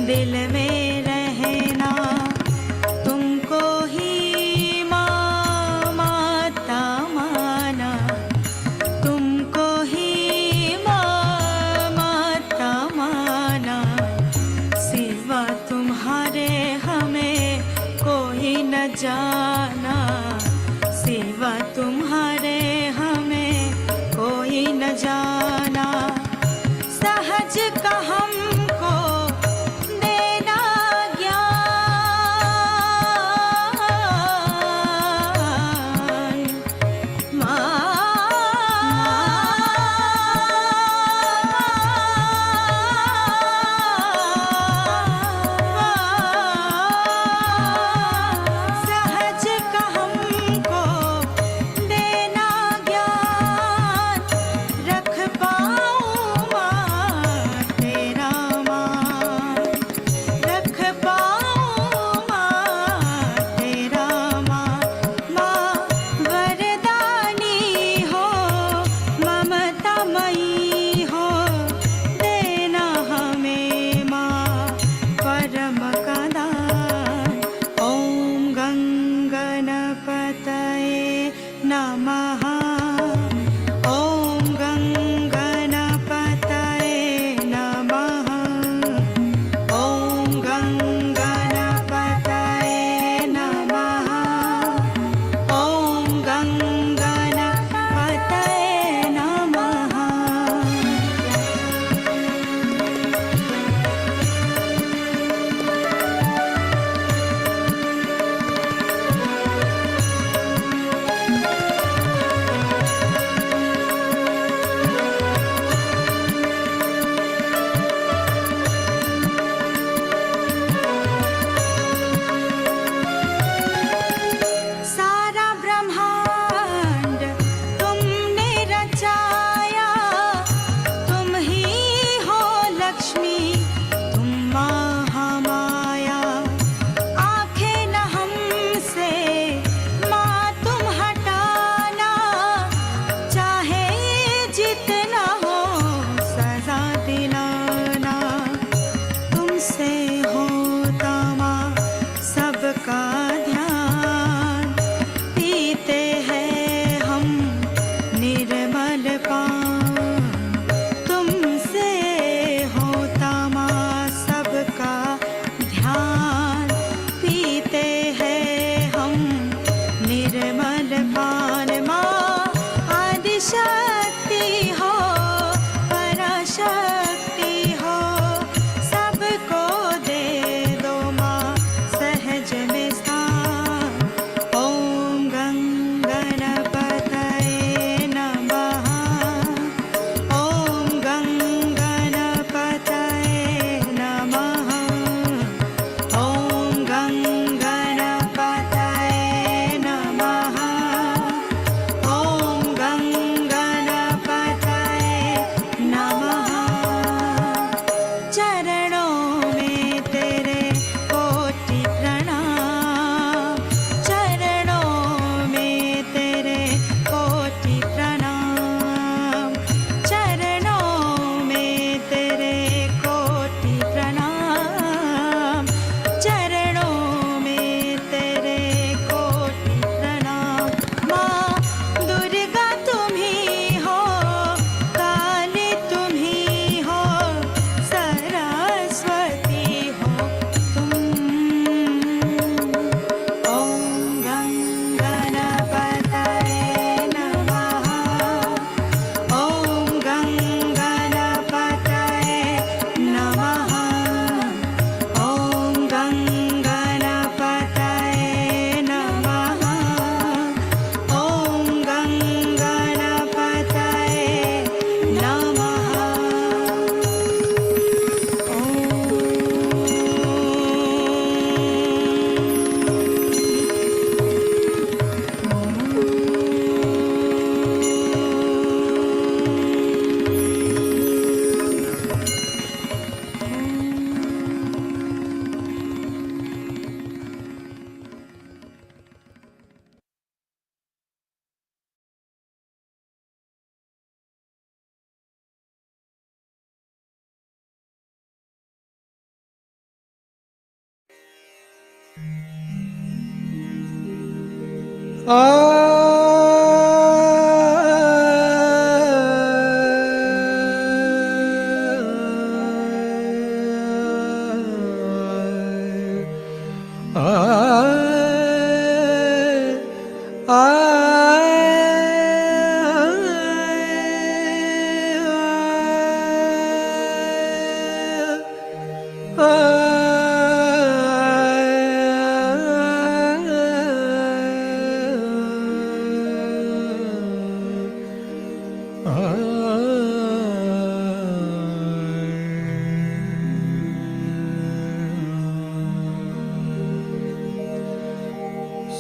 दिल में रहना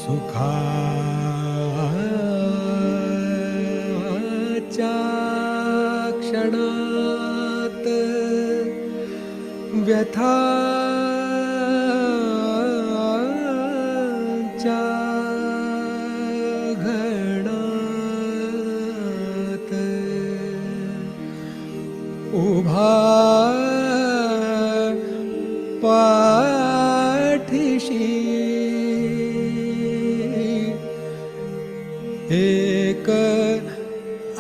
सुखाच्या क्षणात व्यथाच्या घणात उभा पाठीशी एक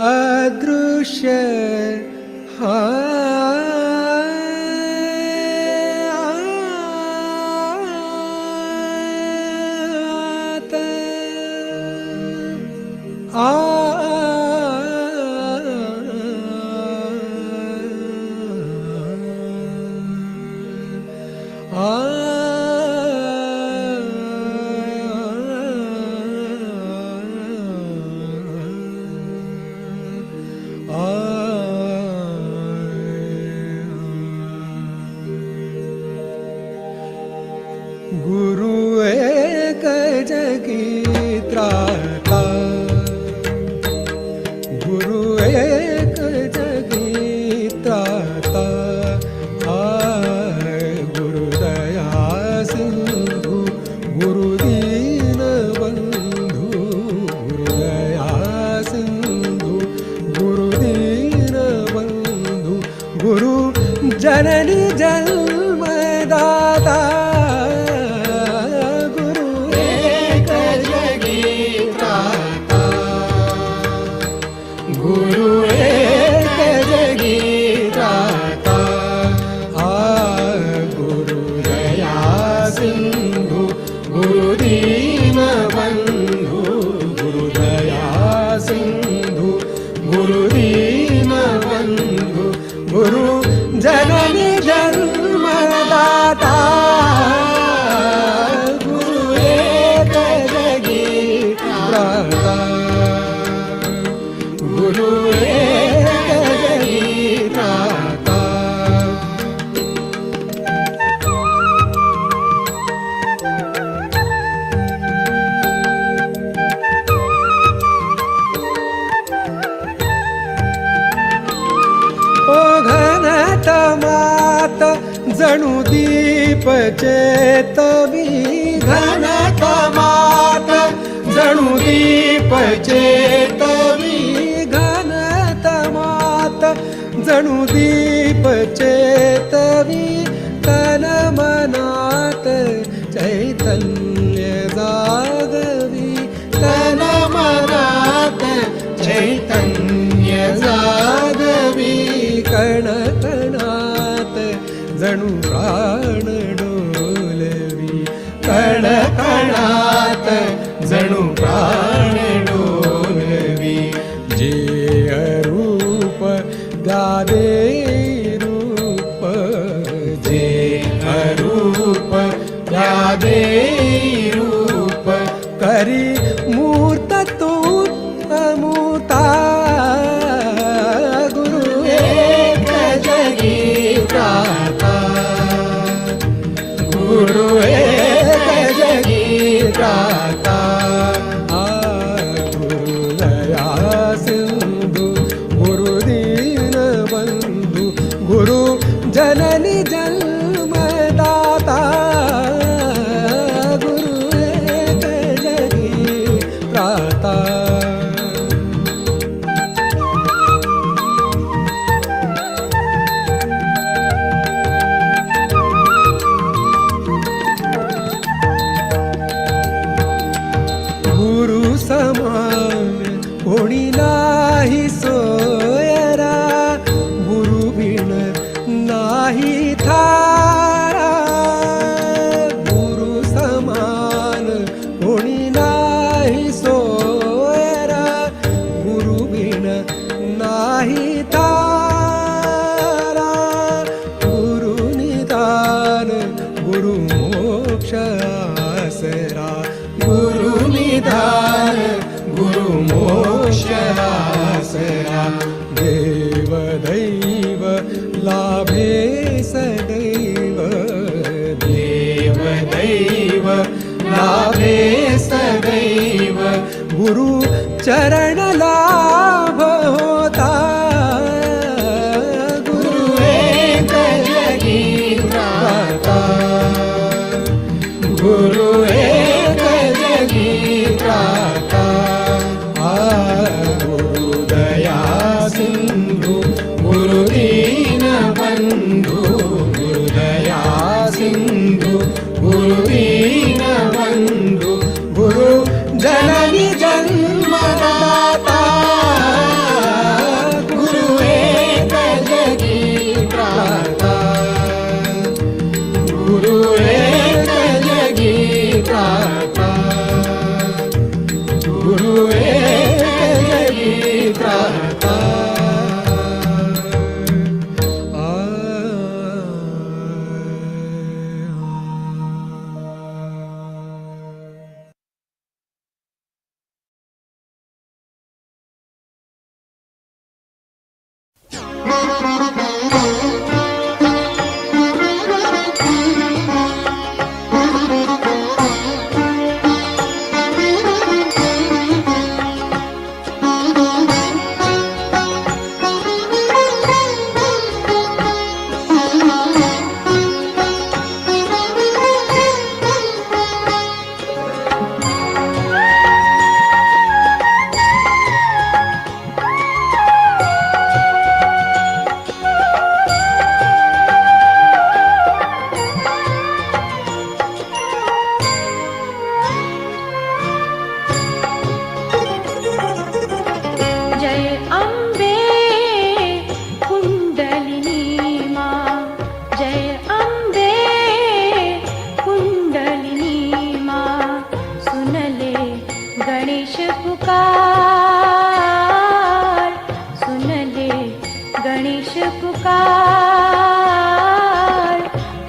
अदृश्य हात गुरु एक जगी त्राता, गुरु एक जगी त्राता, गुरुदया सिंधु गुरु दीन बंधु, गुरुदया सिंधु गुरु दीन बंधु, गुरु जननी जन्मदाता, गुरु एक जगी त्राता, गुरु दया सिंधु गुरु दीन बंधु, गुरु दया सिंधु गुरु दीन बंधु, गुरु जननी जन्मदाता, गुरु एक जगी त्राता, गुरु एक जगी त्राता। ओ घनतमात जणू दीप चेतवी, घनतमात जणू दीप चेतवी, घनतमात जणू दीप चेतवी, तन मनात चैतन्य जागवी, तन मनात चैतन्य जागवी, कण कणात जणू प्राण डोलवी, कण कणात जणू प्राण डोलवी, जे अरूप गादे रूप, जे अरूप गादे रूप, करी मूर्त तू अमूर्ता, गुरु एक जगी त्राता, गुरु एक जगी त्राता, गुरु दया सिंधु गुरु दीन बंधु, गुरु जननी जन्मदाता, गुरु एक जगी त्राता। गुरु समान कोणी नाही सोयरा, गुरु बिन नाही थारा, गुरु समान कोणी नाही सोयरा, गुरु बिन नाही थारा, गुरु निदान गुरु मोक्ष आसरा, गुरु निधान गुरु मोक्ष आसरा, देव दैव लाभे सदैव, देव दैव लाभे सदैव, चरण लाभ होता। गुरु एक जगी त्राता, गुरु एक जगी त्राता। गुरु दया सिंधु गुरु दीन बंधु, गुरु दया सिंधु गुरु दीन बंधु, गुरु जननी जन्मदाता। गुरु एक जगी त्राता, गुरु एक जगी त्राता, गुरु एक जगी त्राता।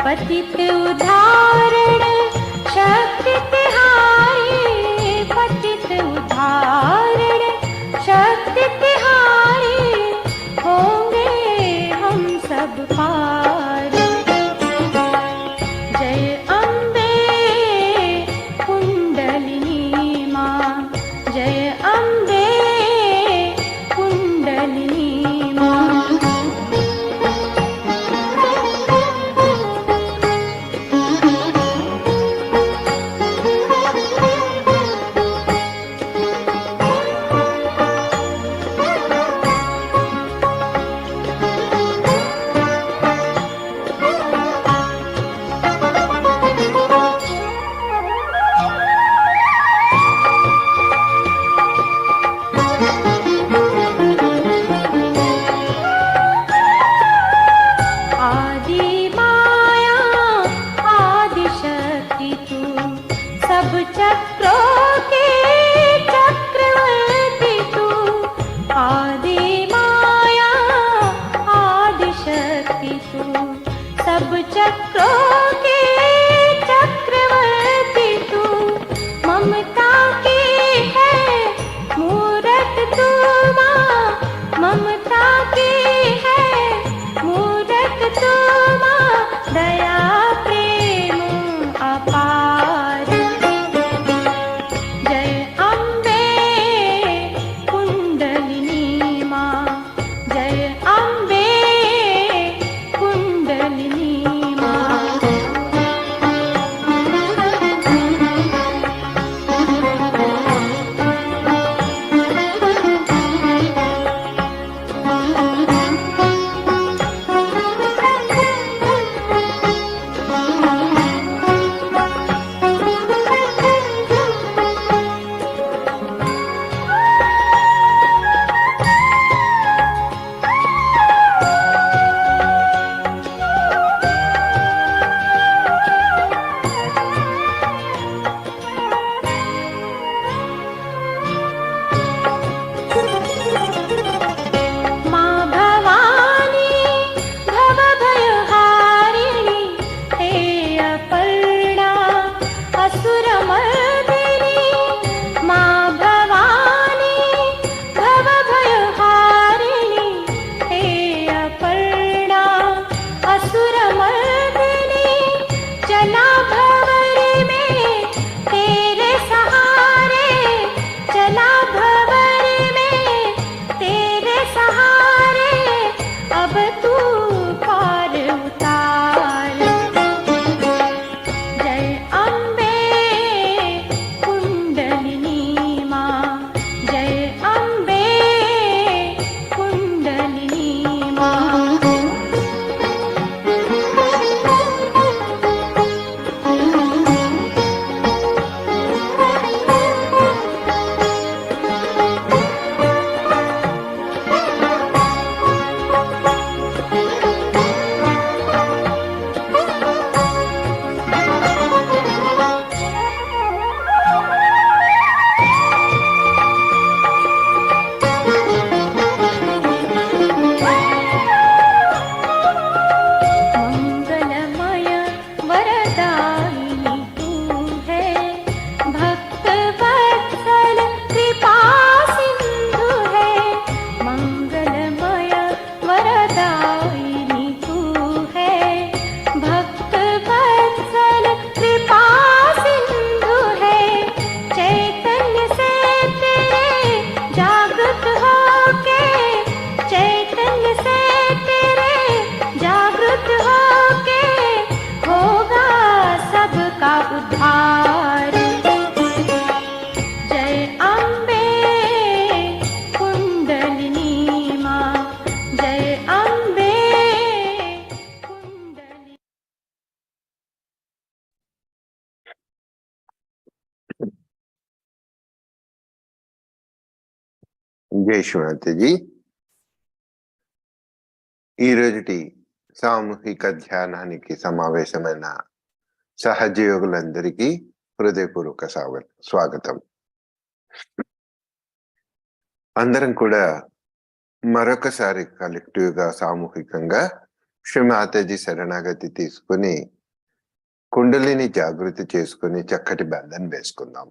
पतित उदाहरण शक्ति तिहारी, पतित उदाहरण शक्ति तिहारी, होंगे हम सब पार। जय अम्बे कुंडलिनी माँ, जय अम्बे कुंडलिनी माँ। सब चक्रों के चक्रवर्ती तू, ममता की है मूरत तू माँ, ममता की है मूरत तू माँ, दया प्रेम अपार। जय अम्बे कुंडलिनी माँ, जय अम्बे कुंडलिनी माँ। జై శ్రీమాతజీ. ఈరోజుటి సామూహిక ధ్యానానికి సమావేశమైన సహజయోగులందరికీ హృదయపూర్వక స్వాగతం. అందరం కూడా మరొకసారి కలెక్టివ్ గా సామూహికంగా శ్రీమాతజీ శరణాగతి తీసుకుని కుండలిని జాగృతి చేసుకుని చక్కటి బంధం వేసుకుందాం.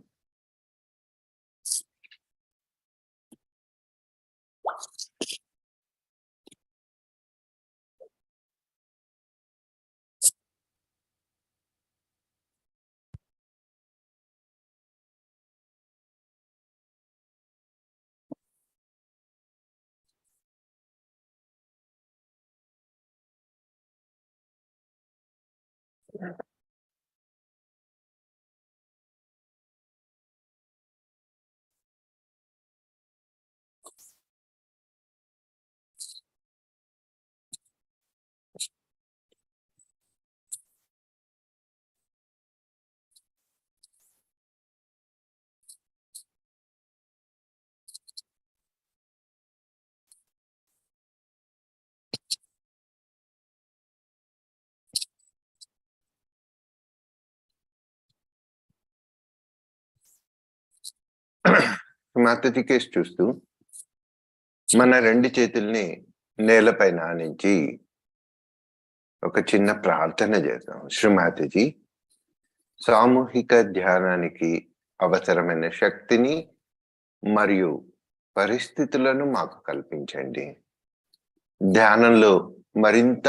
మాతజీ కేసు చూస్తూ మన రెండు చేతుల్ని నేలపైన ఆనించి ఒక చిన్న ప్రార్థన చేద్దాం. శ్రీమాతజీ, సామూహిక ధ్యానానికి అవసరమైన శక్తిని మరియు పరిస్థితులను మాకు కల్పించండి. ధ్యానంలో మరింత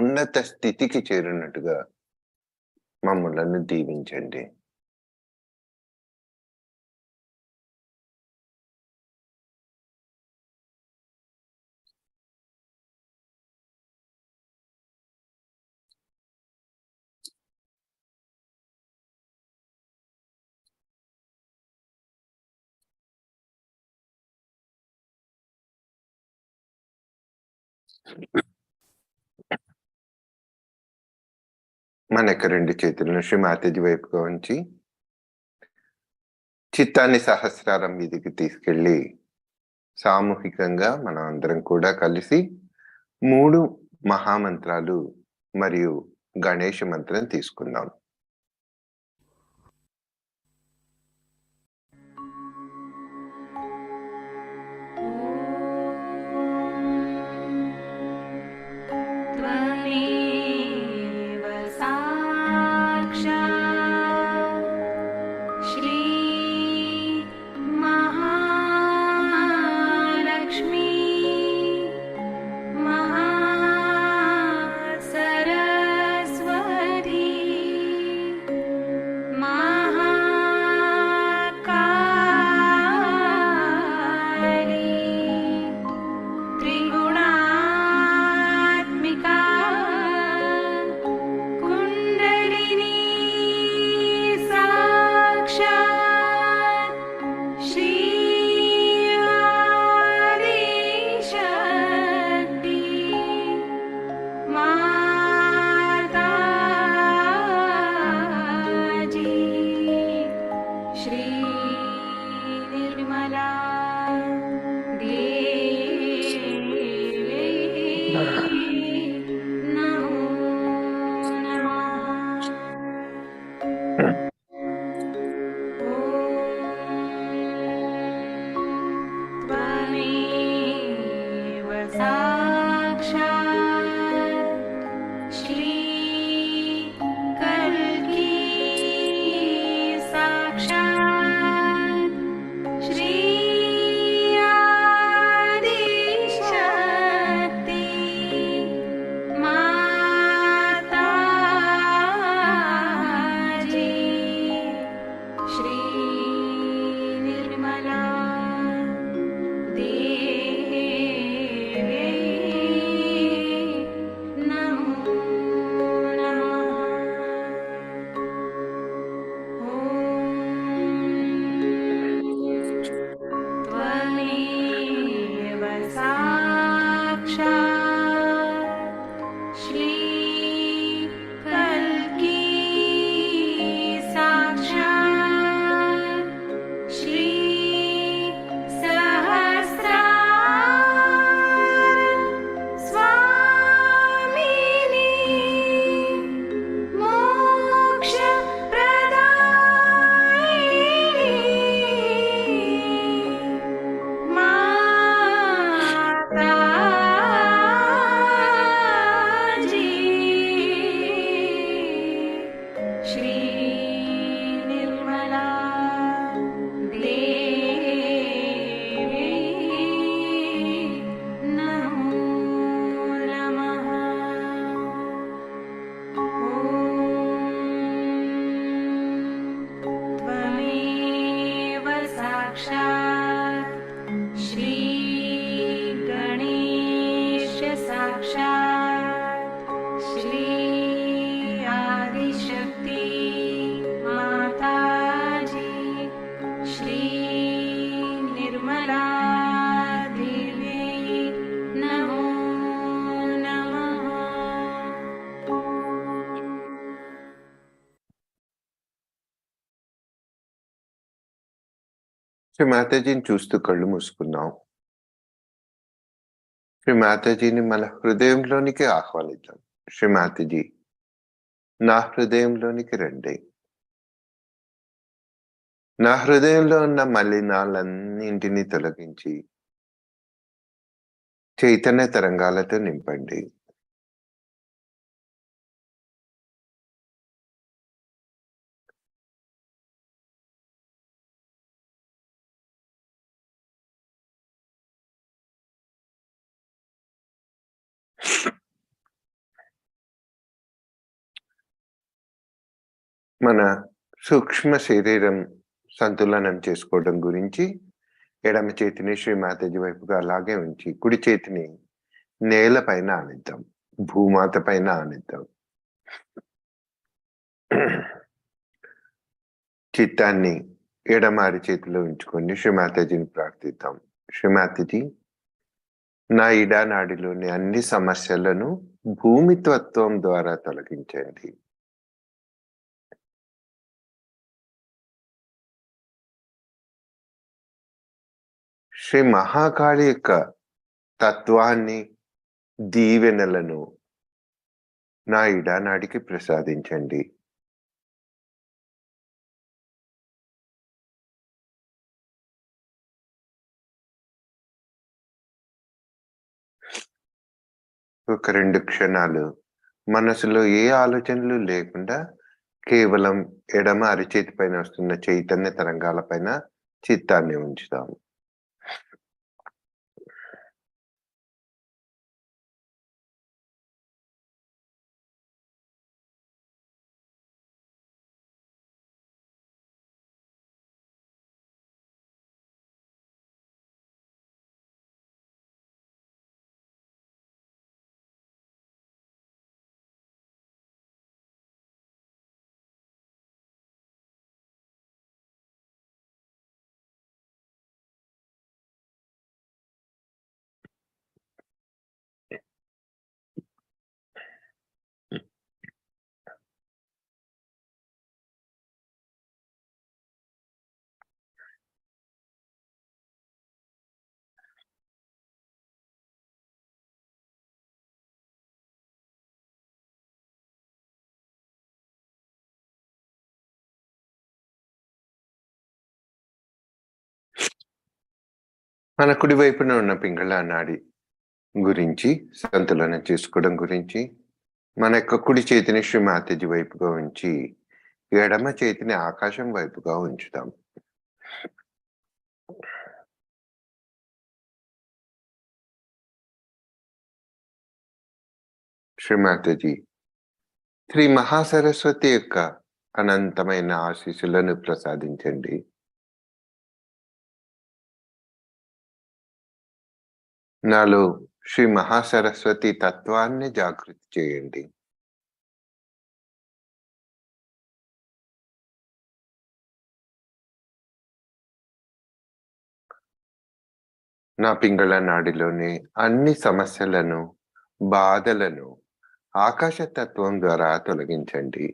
ఉన్నత స్థితికి చేరినట్టుగా మమ్మలను దీవించండి. మన యొక్క రెండు చేతులను శ్రీమాతజీ వైపుగా ఉంచి చిత్తాన్ని సహస్రారం మీదకి తీసుకెళ్ళి సామూహికంగా మనం అందరం కూడా కలిసి 3 మహామంత్రాలు మరియు గణేష మంత్రం తీసుకుందాం. श्री आदिशक्ति माता जी, श्री निर्मला देवी नमो नमः। శ్రీ మాతాజీని చూస్తూ కళ్ళు మూసుకున్నాం. శ్రీ మాతాజీని మన హృదయంలోనికి ఆహ్వానిద్దాం. శ్రీ మాతాజీ, నా హృదయంలోనికి రండి. నా హృదయంలో ఉన్న మలినాలన్నింటినీ తొలగించి చైతన్య తరంగాలతో నింపండి. మన సూక్ష్మ శరీరం సంతులనం చేసుకోవడం గురించి ఎడమ చేతిని శ్రీ మాతాజీ వైపుగా అలాగే ఉంచి కుడి చేతిని నేల పైన ఆనిద్దాం, భూమాత పైన ఆనిద్దాం. చిత్తాన్ని ఎడమ అరిచేతిలో ఉంచుకొని శ్రీ మాతాజీని ప్రార్థిద్దాం. శ్రీ మాతాజీ, నా ఇడానాడిలోని అన్ని సమస్యలను భూమితత్వం ద్వారా తొలగించండి. శ్రీ మహాకాళి యొక్క తత్వాన్ని, దీవెనలను నా ఇడానాడికి ప్రసాదించండి. ఒక 2 క్షణాలు మనసులో ఏ ఆలోచనలు లేకుండా కేవలం ఎడమ అరిచేతి పైన వస్తున్న చైతన్య తరంగాల పైన చిత్తాన్ని ఉంచుతాము. మన కుడి వైపున ఉన్న పింగళ నాడి గురించి, సంతులనం చేసుకోవడం గురించి మన యొక్క కుడి చేతిని శ్రీ మాతాజీ వైపుగా ఉంచి ఎడమ చేతిని ఆకాశం వైపుగా ఉంచుతాం. శ్రీ మాతాజీ, శ్రీ మహాసరస్వతి యొక్క అనంతమైన ఆశీస్సులను ప్రసాదించండి. నాలో శ్రీ మహాసరస్వతి తత్వాన్ని జాగృతి చేయండి. నా పింగళ నాడిలోని అన్ని సమస్యలను, బాధలను ఆకాశతత్వం ద్వారా తొలగించండి.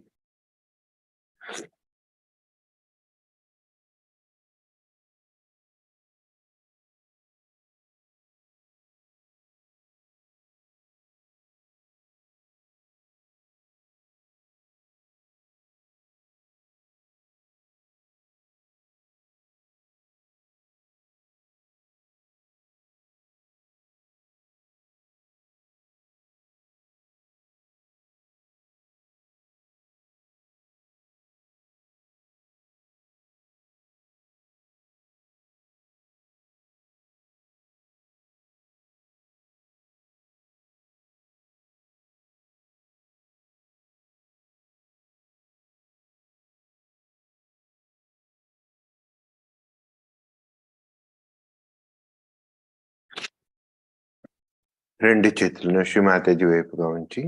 రెండు చేతులను శ్రీ మాతాజీ వైపుగా ఉంచి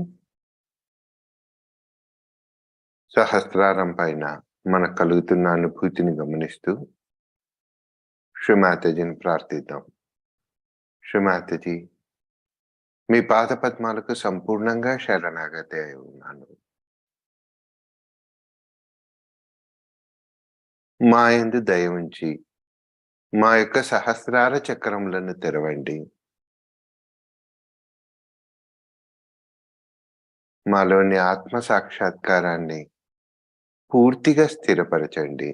సహస్రారం పైన మనకు కలుగుతున్న అనుభూతిని గమనిస్తూ శ్రీమాతజీని ప్రార్థిద్దాం. శ్రీమాతజీ, మీ పాదపద్మాలకు సంపూర్ణంగా శరణాగతి అయి ఉన్నాను. మా యందు దయ ఉంచి మా యొక్క సహస్రార చక్రములను తెరవండి. మాలోని ఆత్మ సాక్షాత్కారాన్ని పూర్తిగా స్థిరపరచండి.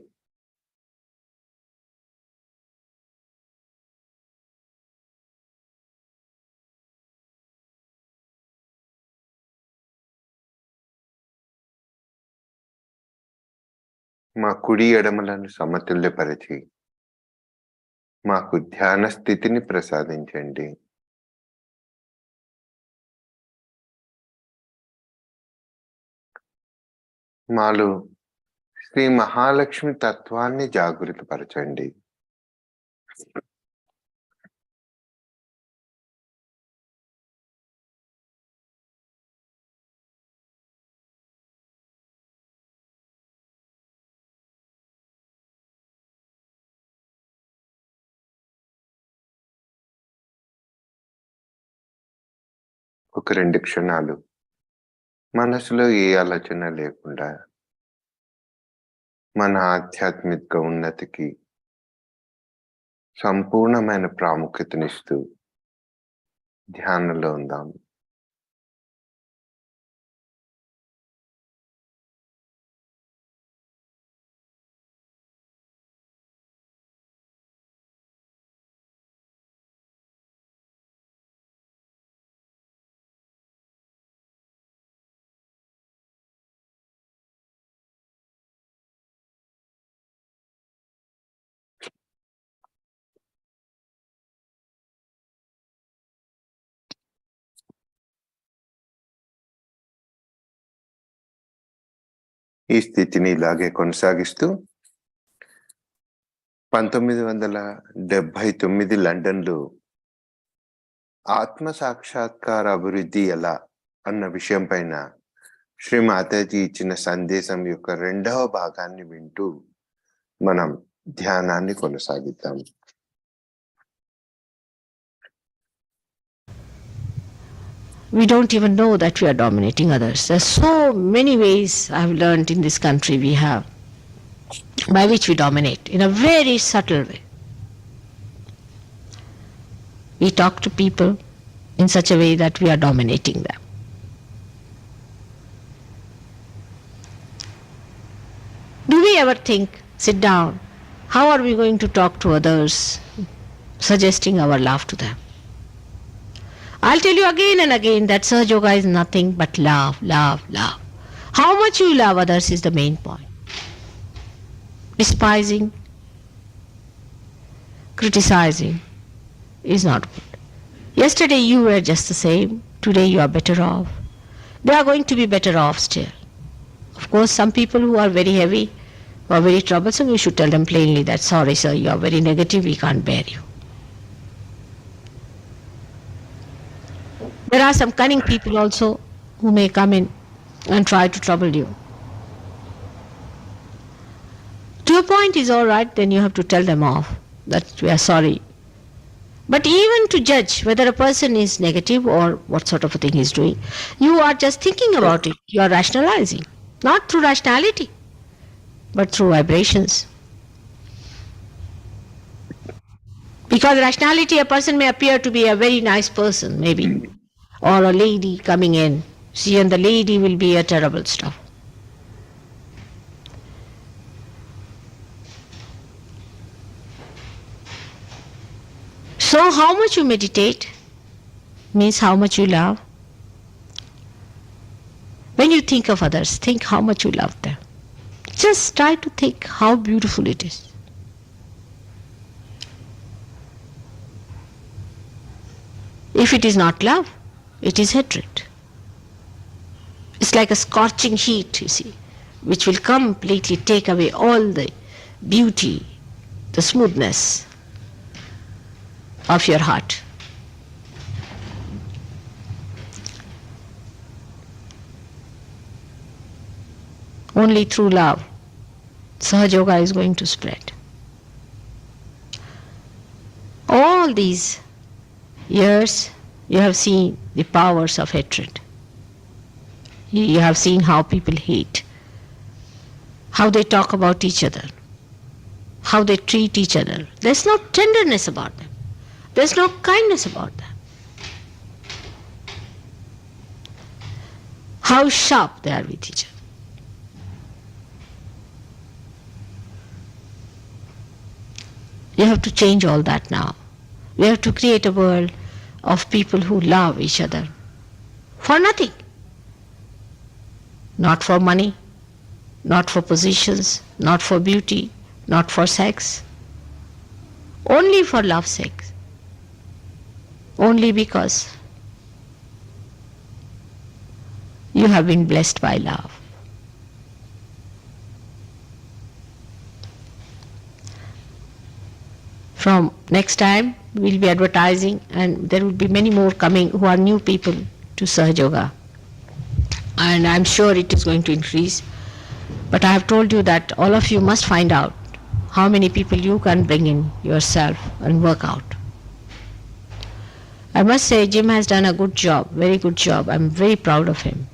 మా కుడి ఎడమలను సమతుల్యపరిచి మాకు ధ్యాన స్థితిని ప్రసాదించండి. మాలో శ్రీ మహాలక్ష్మి తత్వాన్ని జాగృతపరచండి. ఒక 2 క్షణాలు మనసులో ఏ ఆలోచన లేకుండా మన ఆధ్యాత్మిక ఉన్నతికి సంపూర్ణమైన ప్రాముఖ్యతనిస్తూ ధ్యానంలో ఉందాం. ఈ స్థితిని ఇలాగే కొనసాగిస్తూ 1979 లండన్లో ఆత్మ సాక్షాత్కార అభివృద్ధి ఎలా అన్న విషయం పైన శ్రీ మాతాజీ ఇచ్చిన సందేశం యొక్క 2వ భాగాన్ని వింటూ మనం ధ్యానాన్ని కొనసాగిద్దాం. We don't even know that we are dominating others. There's so many ways I've learned in this country we have by which we dominate in a very subtle way. We talk to people in such a way that we are dominating them. Do we ever think, sit down, how are we going to talk to others, suggesting our love to them? I'll tell you again and again that Sahaja Yoga is nothing but love, love, love. How much you love others is the main point. Despising, criticizing is not good. Yesterday you were just the same, today you are better off. They are going to be better off still. Of course, some people who are very heavy, who are very troublesome, you should tell them plainly that, sorry sir, you are very negative, we can't bear you. There are some cunning people also who may come in and try to trouble you. To a point is all right, then you have to tell them off that we are sorry. But even to judge whether a person is negative or what sort of a thing he is doing, you are just thinking about it. You are rationalizing, not through rationality, but through vibrations. Because rationality, a person may appear to be a very nice person, maybe, or a lady coming in. See, and the lady will be a terrible stuff. So how much you meditate means how much you love. When you think of others, think how much you love them. Just try to think how beautiful it is. If it is not love, it is hatred. It's like a scorching heat, you see, which will completely take away all the beauty, the smoothness of your heart. Only through love, Sahaja Yoga is going to spread. All these years, you have seen the powers of hatred. You have seen how people hate, how they talk about each other, how they treat each other. There's no tenderness about them. There's no kindness about them. How sharp they are with each other. You have to change all that now. We have to create a world of people who love each other for nothing. Not for money, not for positions, not for beauty, not for sex. Only for love's sake. Only because you have been blessed by love. From next time, we'll be advertising, and there will be many more coming who are new people to Sahaja Yoga. And I'm sure it is going to increase. But I have told you that all of you must find out how many people you can bring in yourself and work out. I must say Jim has done a good job, very good job. I'm very proud of him.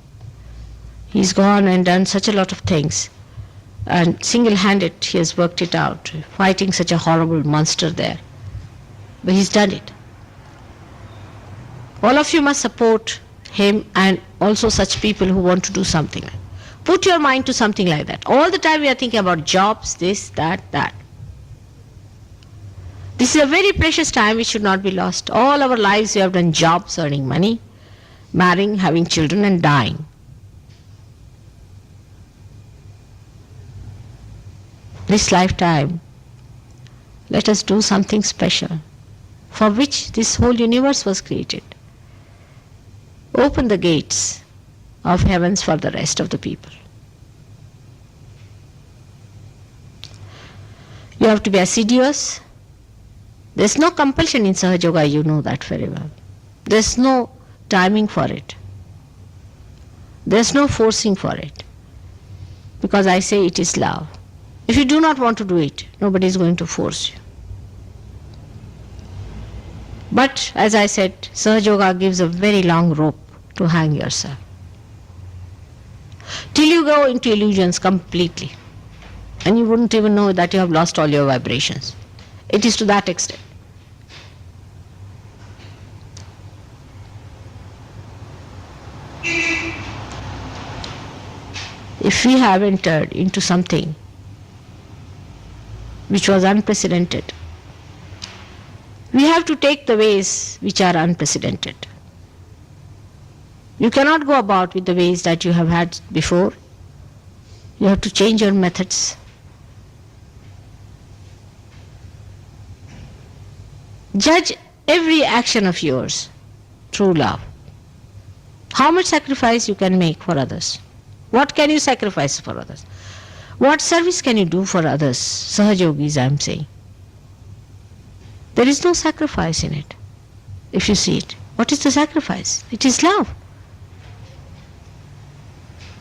He's gone and done such a lot of things. And single-handed he has worked it out, fighting such a horrible monster there. But he's done it. All of you must support him and also such people who want to do something. Put your mind to something like that. All the time we are thinking about jobs, this, that, that. This is a very precious time which should not be lost. All our lives we have done jobs, earning money, marrying, having children and dying. This lifetime, let us do something special for which this whole universe was created. Open the gates of heavens for the rest of the people. You have to be assiduous. There's no compulsion in Sahaja Yoga, you know that very well. There's no timing for it. There's no forcing for it. Because I say it is love. If you do not want to do it, nobody is going to force you. But as I said, Sahaja Yoga gives a very long rope to hang yourself. Till you go into illusions completely. And you wouldn't even know that you have lost all your vibrations. It is to that extent. If we have entered into something which was unprecedented, we have to take the ways which are unprecedented. You cannot go about with the ways that you have had before. You have to change your methods. Judge every action of yours through love. How much sacrifice you can make for others? What can you sacrifice for others? What service can you do for others? Sahaja Yogis, I am saying. There is no sacrifice in it. If you see it, what is the sacrifice? It is love.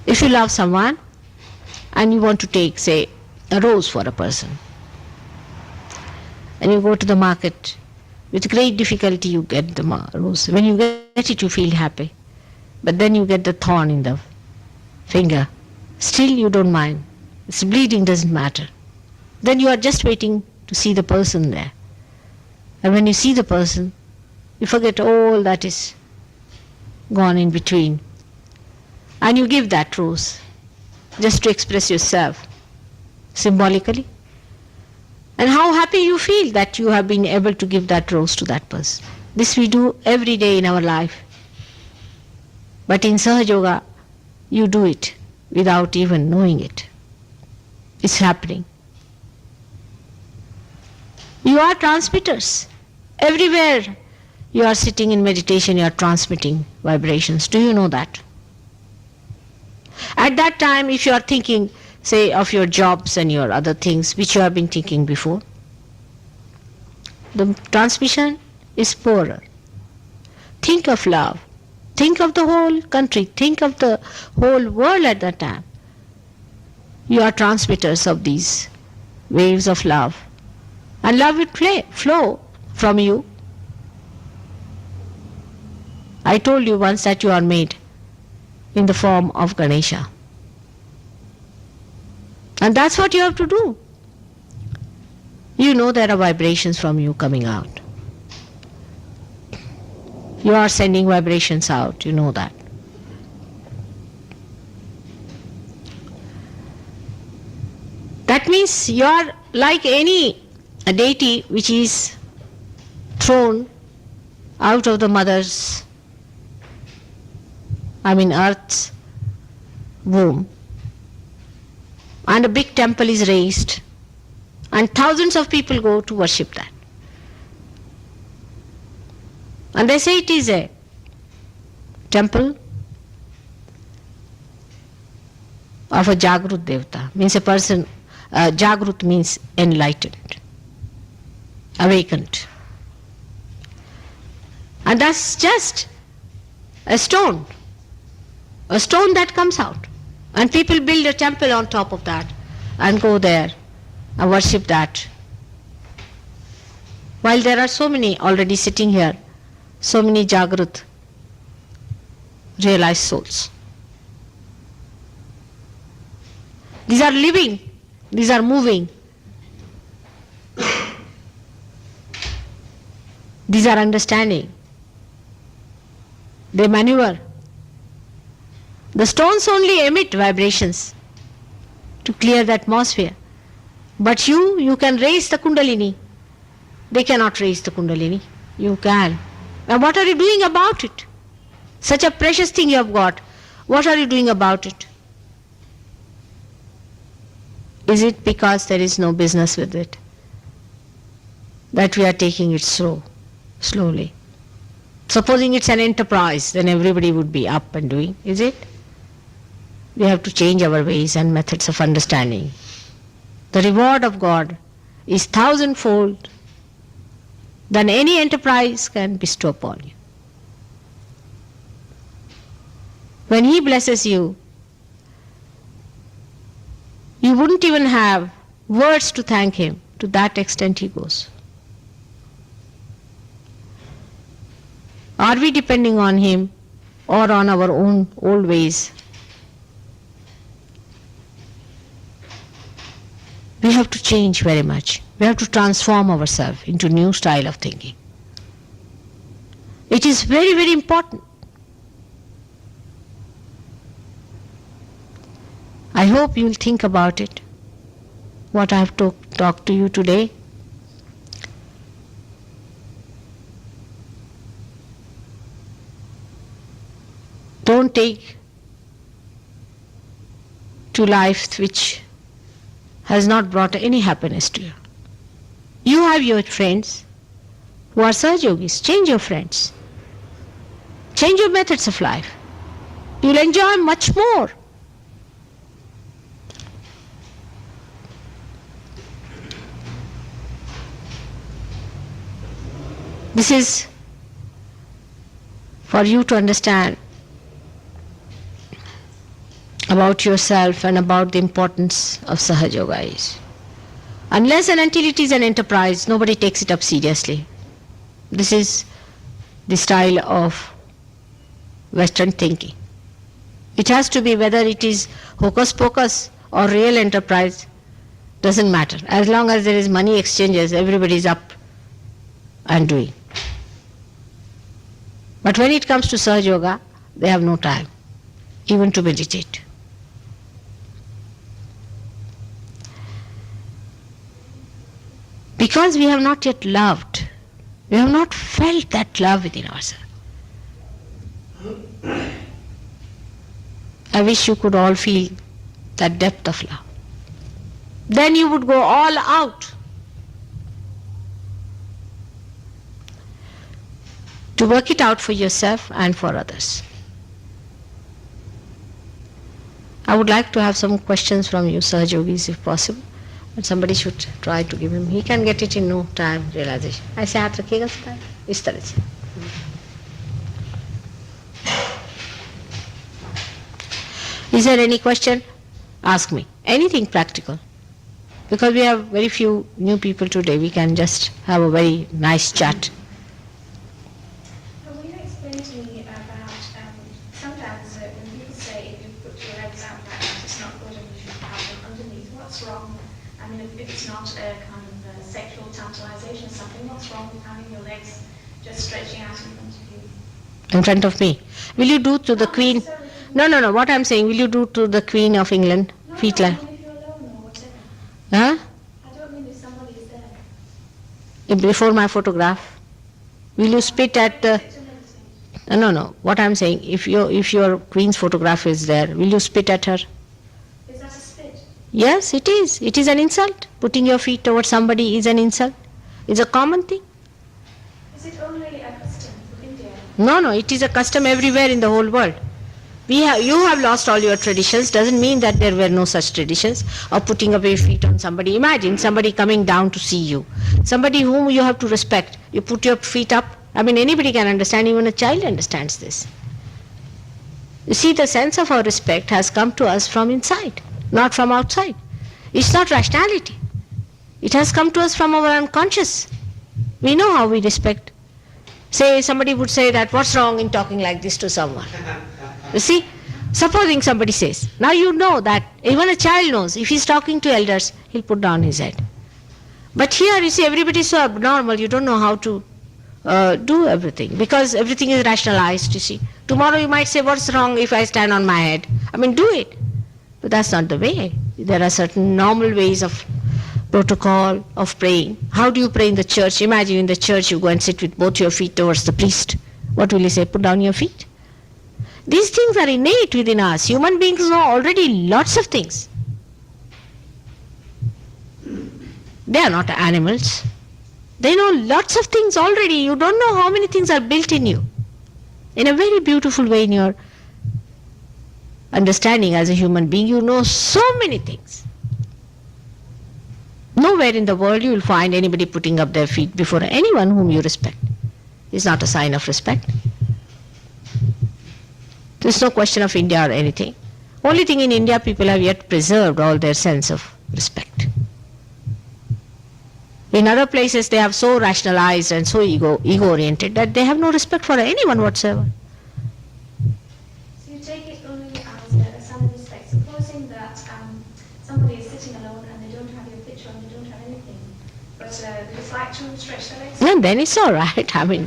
If you love someone and you want to take, say, a rose for a person, and you go to the market, with great difficulty you get the rose. When you get it, you feel happy. But then you get the thorn in the finger. Still you don't mind. It's bleeding, doesn't matter. Then you are just waiting to see the person there. And when you see the person, you forget all that is gone in between. And you give that rose just to express yourself symbolically. And how happy you feel that you have been able to give that rose to that person. This we do every day in our life. But in Sahaja Yoga, you do it without even knowing it. It's happening. You are transmitters. Everywhere you are sitting in meditation, you are transmitting vibrations. Do you know that? At that time, if you are thinking, say, of your jobs and your other things which you have been thinking before, the transmission is poorer. Think of love. Think of the whole country. Think of the whole world at that time. You are transmitters of these waves of love. And love will flow from you. I told you once that you are made in the form of Ganesha. And that's what you have to do. You know there are vibrations from you coming out. You are sending vibrations out, you know that. That means you are like any deity which is thrown out of the mother's, earth's womb. And a big temple is raised and thousands of people go to worship that. And they say it is a temple of a Jagrut Devata, means a person, Jagrut means enlightened, awakened. And that's just a stone that comes out. And people build a temple on top of that and go there and worship that. While there are so many already sitting here, so many Jagrut, realized souls. These are living, these are moving, these are understanding. They maneuver. The stones only emit vibrations to clear the atmosphere. But you can raise the Kundalini. They cannot raise the Kundalini. You can. Now what are you doing about it? Such a precious thing you have got. What are you doing about it? Is it because there is no business with it that we are taking it slowly? Supposing it's an enterprise, then everybody would be up and doing, is it? We have to change our ways and methods of understanding. The reward of God is thousandfold than any enterprise can bestow upon you. When He blesses you, you wouldn't even have words to thank Him. To that extent He goes. Are we depending on Him or on our own old ways? We have to change very much. We have to transform ourselves into a new style of thinking. It is very, very important. I hope you will think about it, what I have talked to you today. Don't take to life which has not brought any happiness to you. You have your friends who are Sahaja Yogis. Change your friends. Change your methods of life. You will enjoy much more. This is for you to understand about yourself and about the importance of Sahaja Yoga is. Unless and until it is an enterprise, nobody takes it up seriously. This is the style of Western thinking. It has to be, whether it is hocus pocus or real enterprise, doesn't matter. As long as there is money exchanges, everybody is up and doing. But when it comes to Sahaja Yoga, they have no time even to meditate. Because we have not yet loved, we have not felt that love within ourselves. I wish you could all feel that depth of love. Then you would go all out to work it out for yourself and for others. I would like to have some questions from you, Sahaja Yogis, if possible. But somebody should try to give him. He can get it in no time, realization. ऐसे हाथ रखिएगा इसका, इस तरह से. Is there any question? Ask me. anything practical. Because we have very few new people today, we can just have a very nice chat. Will you explain to me about sometimes when people say if you put your legs out like that, it's not good and you should have them underneath. What's wrong? I mean, if it's not a kind of sexual tantalization or something, what's wrong with having your legs just stretching out in front of you? In front of me. Will you do to the Queen? No. What I'm saying, will you do to the Queen of England? Feet like. I mean if you're alone or whatever. Huh? I don't mean if somebody is there. Before my photograph. Will you spit at the... No. What I'm saying, if your Queen's photograph is there, will you spit at her? Is that a spit? Yes, it is. It is an insult. Putting your feet towards somebody is an insult. It's a common thing. Is it only a custom of India? No, it is a custom everywhere in the whole world. You have lost all your traditions, doesn't mean that there were no such traditions of putting up your feet on somebody. Imagine somebody coming down to see you, somebody whom you have to respect. You put your feet up. I mean, anybody can understand, even a child understands this. You see, the sense of our respect has come to us from inside, not from outside. It's not rationality. It has come to us from our unconscious. We know how we respect. Say, somebody would say that, what's wrong in talking like this to someone? You see, supposing somebody says, now you know that even a child knows, if he's talking to elders, he'll put down his head. But here, you see, everybody is so abnormal, you don't know how to do everything, because everything is rationalized, you see. Tomorrow you might say, what's wrong if I stand on my head? I mean, do it. But that's not the way. There are certain normal ways of protocol of praying. How do you pray in the church? Imagine in the church you go and sit with both your feet towards the priest. What will he say? Put down your feet. These things are innate within us. Human beings know already lots of things. They are not animals. They know lots of things already. You don't know how many things are built in you. In a very beautiful way in your understanding as a human being, you know so many things. Nowhere in the world you will find anybody putting up their feet before anyone whom you respect. It's not a sign of respect. There's no question of India or anything. Only thing in India, people have yet preserved all their sense of respect. In other places, they have so rationalized and so ego-oriented that they have no respect for anyone whatsoever. So you take it only as some respect. Supposing that somebody is sitting alone and they don't have your picture and they don't have anything, but they just like to stretch their legs. And then it's all right. I mean,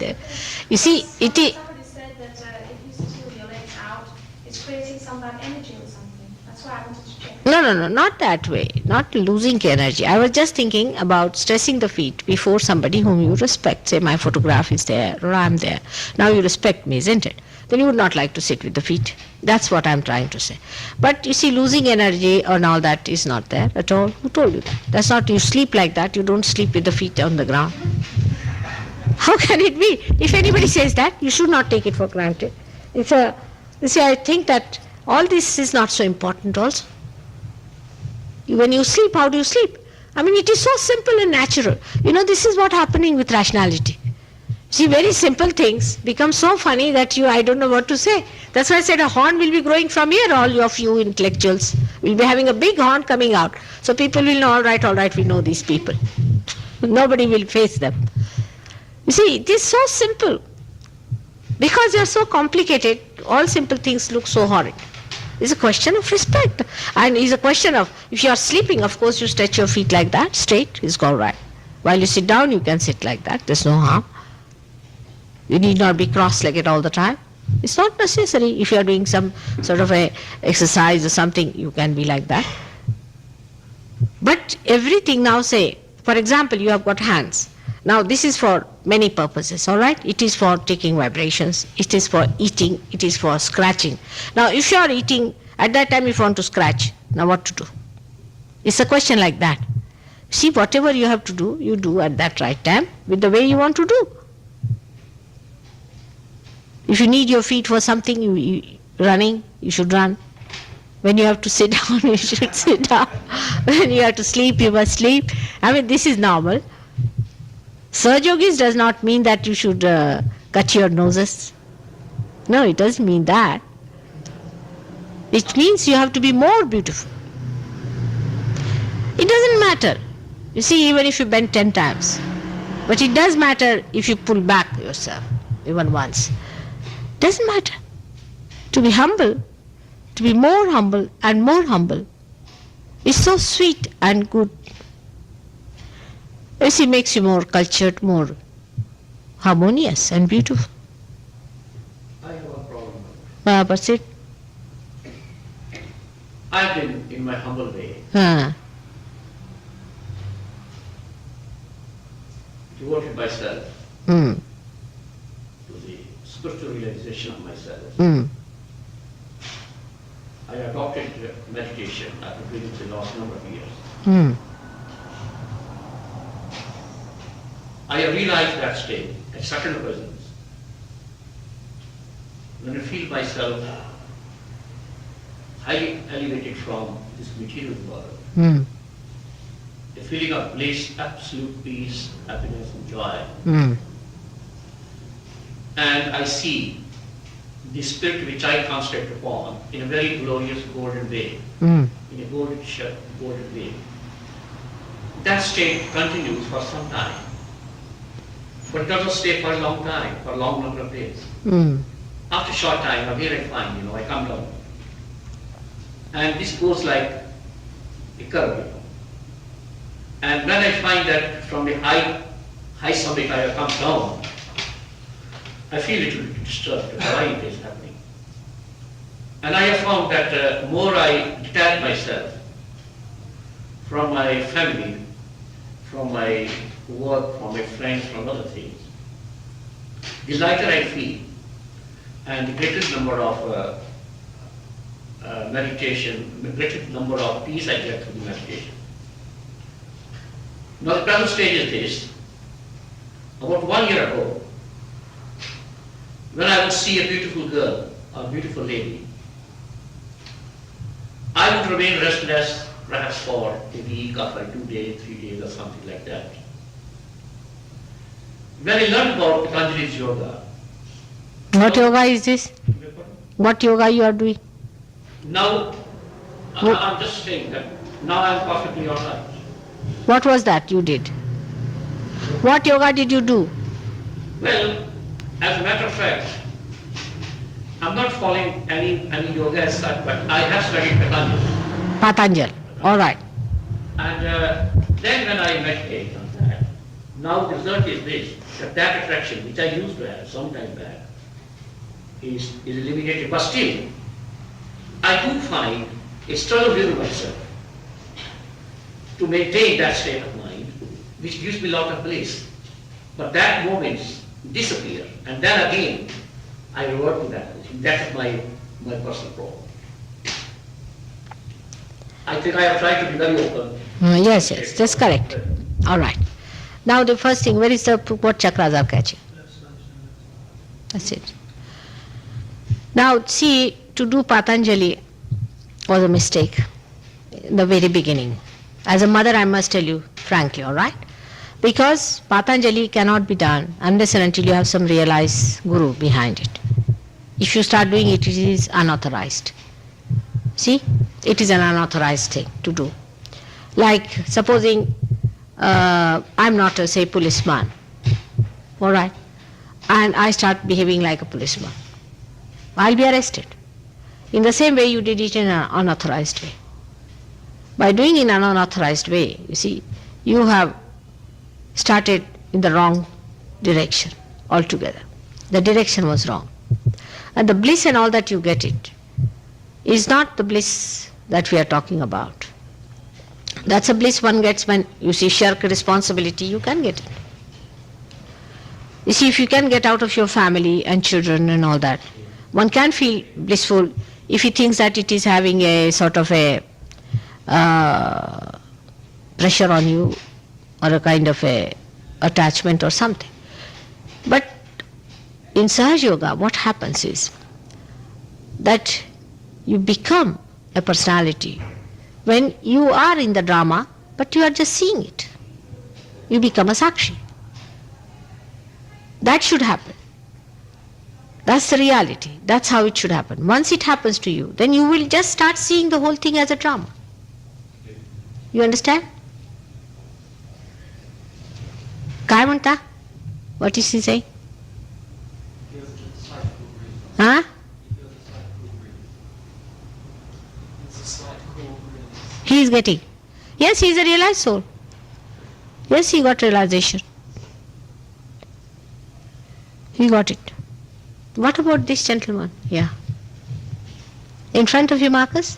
you see, it is... Somebody said that if you sit with your legs out, it's creating some bad energy or something. That's why I wanted to check. No, not that way. Not losing energy. I was just thinking about stressing the feet before somebody whom you respect. Say my photograph is there or I'm there. Now you respect me, isn't it? Then you would not like to sit with the feet. That's what I'm trying to say. But you see, losing energy and all that is not there at all. Who told you that? That's not, you sleep like that. You don't sleep with the feet on the ground. How can it be? If anybody says that, you should not take it for granted. You see, I think that all this is not so important also. When you sleep, how do you sleep? I mean, it is so simple and natural. You know, this is what happening with rationality. See, very simple things become so funny that I don't know what to say. That's why I said a horn will be growing from here, all of you intellectuals. We'll be having a big horn coming out. So people will know, all right, we know these people. Nobody will face them. You see, it is so simple. Because they are so complicated, all simple things look so horrid. It's a question of respect. And it's a question of, if you are sleeping, of course you stretch your feet like that, straight, it's all right. While you sit down, you can sit like that, there's no harm. You need not be cross-legged all the time. It's not necessary. If you are doing some sort of a exercise or something, you can be like that. But everything now, say, for example, you have got hands. Now this is for many purposes, all right? It is for taking vibrations, it is for eating, it is for scratching. Now if you are eating, at that time if you want to scratch, now what to do? It's a question like that. See, whatever you have to do, you do at that right time with the way you want to do. If you need your feet for something, running, you should run. When you have to sit down, you should sit down. When you have to sleep, you must sleep. I mean, this is normal. Sahaja does not mean that you should cut your noses. No, it doesn't mean that. It means you have to be more beautiful. It doesn't matter. You see, even if you bend 10 times. But it does matter if you pull back yourself, even once. Doesn't matter. To be humble, to be more humble and more humble, is so sweet and good. You see, makes you more cultured, more harmonious and beautiful. I have a problem. What's it? I've been in my humble way devoted myself Mm. to the spiritual realization of myself. Mm. I adopted meditation after doing it the last number of years. Mm. I realized that state at certain presence when I feel myself highly elevated from this material world, Mm. a feeling of bliss, absolute peace, happiness and joy. Mm. And I see the spirit which I concentrate upon in a very glorious golden way, Mm. in a golden way. That state continues for some time, but doesn't stay for a long time, for a long number of days. Mm. After a short time, again I find, I come down. And this goes like a curve, And when I find that from the high summit I come down, I feel a little bit disturbed why it is happening. And I have found that more I detach myself from my family, from my work, from my friends, from other things, the lighter I feel, and the greatest number of meditation, the greatest number of peace I get through the meditation. Now the present stage is this. About 1 year ago, when I would see a beautiful girl or a beautiful lady, I would remain restless perhaps for a week or for 2 days, 3 days or something like that. When I learned about Patanjali's yoga. What yoga is this? What yoga you are doing? Now, I'm just saying that now I'm perfectly all right. What was that you did? What yoga did you do? Well, as a matter of fact, I'm not following any yoga as such, but I have studied Patanjali. Patanjali. All right. And then when I meditate on that, now the result is this, that attraction which I used to have some time back is eliminated. But still, I do find a struggle within myself to maintain that state of mind, which gives me a lot of bliss. But that moments disappear, and then again, I revert to that position. That is my personal problem. I think I have tried to be very open. Yes, that's correct. All right. Now the first thing, where is what chakras are catching? That's it. Now see, to do Patanjali was a mistake in the very beginning. As a mother, I must tell you frankly, all right? Because Patanjali cannot be done unless and until you have some realized guru behind it. If you start doing it, it is unauthorized. See, it is an unauthorized thing to do. Like supposing I'm not a, say, policeman, all right, and I start behaving like a policeman. I'll be arrested. In the same way you did it in an unauthorized way. By doing it in an unauthorized way, you see, you have started in the wrong direction altogether. The direction was wrong. And the bliss and all that you get it is not the bliss that we are talking about. That's a bliss one gets when you see shirk responsibility, you can get it. You see, if you can get out of your family and children and all that, one can feel blissful if he thinks that it is having a sort of a pressure on you or a kind of a attachment or something. But in Sahaja Yoga, what happens is that you become a personality when you are in the drama, but you are just seeing it. You become a Sakshi. That should happen. That's the reality. That's how it should happen. Once it happens to you, then you will just start seeing the whole thing as a drama. You understand? काय म्हणता? What is he saying? Huh? He is getting. Yes, he is a realized soul. Yes, he got realization. He got it. What about this gentleman? Yeah. In front of you, Marcus?